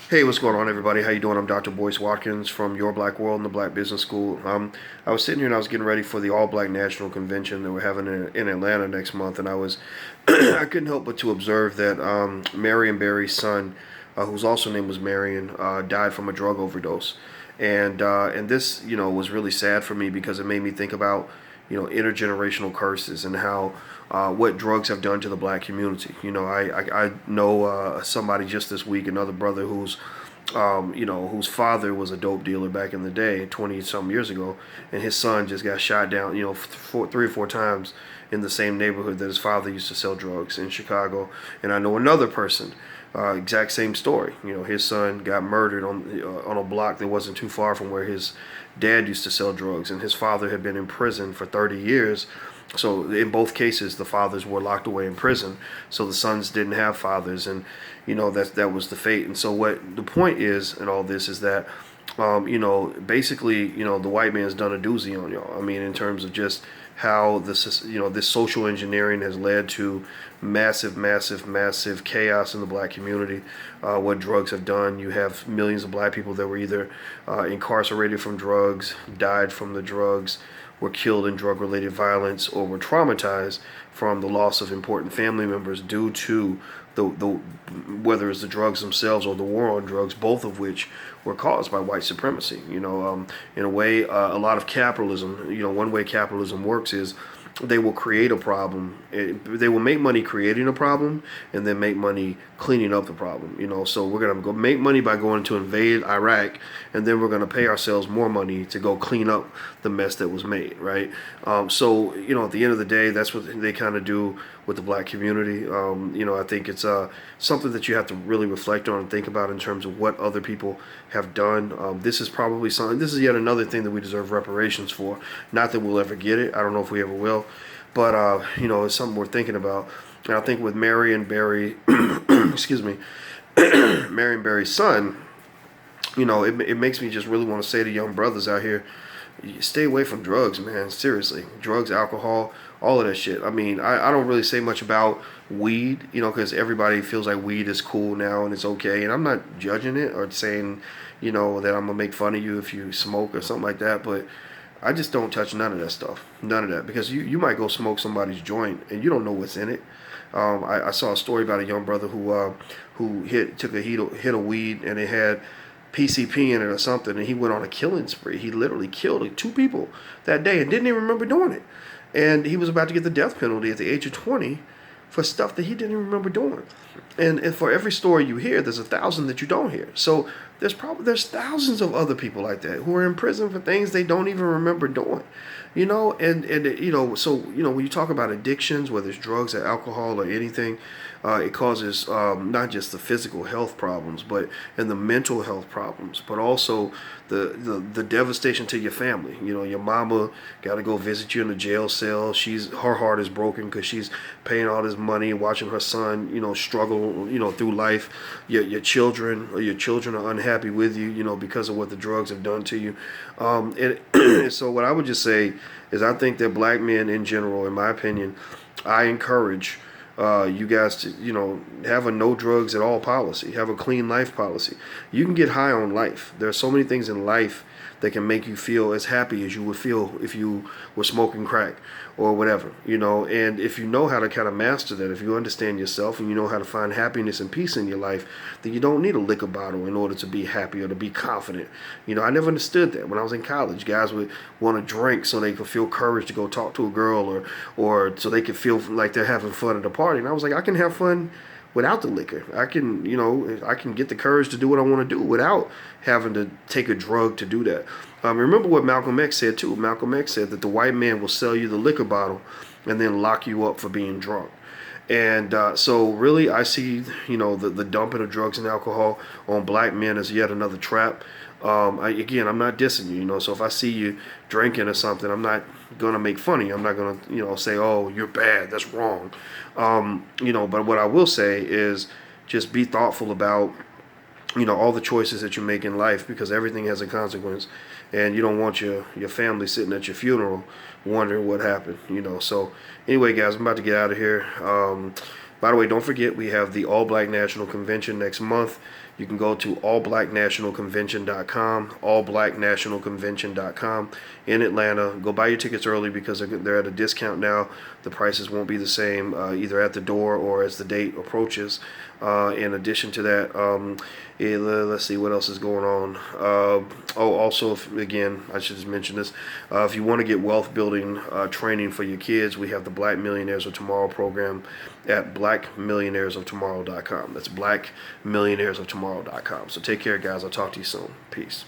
Hey, what's going on, everybody? How you doing? I'm Dr. Boyce Watkins from Your Black World and the Black Business School. I was sitting here and I was getting ready for the All Black National Convention that we're having in Atlanta next month, and I was I couldn't help but to observe that Marion Barry's son, whose also name was Marion, died from a drug overdose, and this was really sad for me because it made me think about intergenerational curses and how what drugs have done to the black community. I know somebody just this week, another brother whose father was a dope dealer back in the day, 20 some years ago, and his son just got shot down, three or four times in the same neighborhood that his father used to sell drugs in Chicago. And I know another person, exact same story. His son got murdered on a block that wasn't too far from where his dad used to sell drugs, and his father had been in prison for 30 years. So in both cases, the fathers were locked away in prison. So the sons didn't have fathers, and that was the fate. And so what the point is in all this is that basically, the white man's done a doozy on y'all. I mean, in terms of just how this social engineering has led to massive, massive, massive chaos in the black community. What drugs have done. You have millions of black people that were either incarcerated from drugs, died from the drugs, were killed in drug-related violence, or were traumatized from the loss of important family members due to the whether it's the drugs themselves or the war on drugs, both of which were caused by white supremacy. In a way, a lot of capitalism. One way capitalism works is they will create a problem. They will make money creating a problem and then make money cleaning up the problem. So we're gonna go make money by going to invade Iraq, and then we're gonna pay ourselves more money to go clean up the mess that was made, right? So at the end of the day, that's what they kind of do with the black community. I think it's something that you have to really reflect on and think about in terms of what other people have done. This is probably something. This is yet another thing that we deserve reparations for. Not that we'll ever get it. I don't know if we ever will, but it's something we're thinking about. And I think with Marion Barry, excuse me, Marion Barry's son, it makes me just really want to say to young brothers out here, stay away from drugs, man. Seriously, drugs, alcohol, all of that shit. I mean, I don't really say much about weed, because everybody feels like weed is cool now and it's okay. And I'm not judging it or saying, that I'm gonna make fun of you if you smoke or something like that. But I just don't touch none of that stuff, none of that, because you might go smoke somebody's joint and you don't know what's in it. I saw a story about a young brother who took a hit of weed, and it had PCP in it or something, and he went on a killing spree. He literally killed two people that day and didn't even remember doing it. And he was about to get the death penalty at the age of 20 for stuff that he didn't even remember doing. And for every story you hear, there's 1,000 that you don't hear. So there's thousands of other people like that who are in prison for things they don't even remember doing. When you talk about addictions, whether it's drugs or alcohol or anything, it causes not just the physical health problems, but and the mental health problems, but also the devastation to your family. Your mama got to go visit you in the jail cell. Her heart is broken because she's paying all this money, watching her son, struggle, through life. Your children are unhappy with you, because of what the drugs have done to you. And so what I would just say is I think that black men in general, in my opinion, I encourage you guys to, have a no drugs at all policy, have a clean life policy. You can get high on life. There are so many things in life that can make you feel as happy as you would feel if you were smoking crack or whatever, and if you know how to kind of master that, if you understand yourself and you know how to find happiness and peace in your life, then you don't need a liquor bottle in order to be happy or to be confident. I never understood that. When I was in college, guys would want to drink so they could feel courage to go talk to a girl, or so they could feel like they're having fun at a party. And I was like, I can have fun without the liquor. I can get the courage to do what I want to do without having to take a drug to do that. Remember what Malcolm X said too. Malcolm X said that the white man will sell you the liquor bottle and then lock you up for being drunk. And so really I see, the dumping of drugs and alcohol on black men as yet another trap. I'm not dissing you, so if I see you drinking or something, I'm not going to make fun of you. I'm not going to, say, oh, you're bad, that's wrong. But what I will say is just be thoughtful about, all the choices that you make in life, because everything has a consequence, and you don't want your family sitting at your funeral wondering what happened, So anyway, guys, I'm about to get out of here. By the way, don't forget we have the All Black National Convention next month You can go to allblacknationalconvention.com, allblacknationalconvention.com in Atlanta. Go buy your tickets early because they're at a discount now. The prices won't be the same either at the door or as the date approaches. In addition to that, let's see what else is going on. Also, again, I should just mention this. If you want to get wealth building training for your kids, we have the Black Millionaires of Tomorrow program at blackmillionairesoftomorrow.com. That's blackmillionairesoftomorrow.com. So take care, guys. I'll talk to you soon. Peace.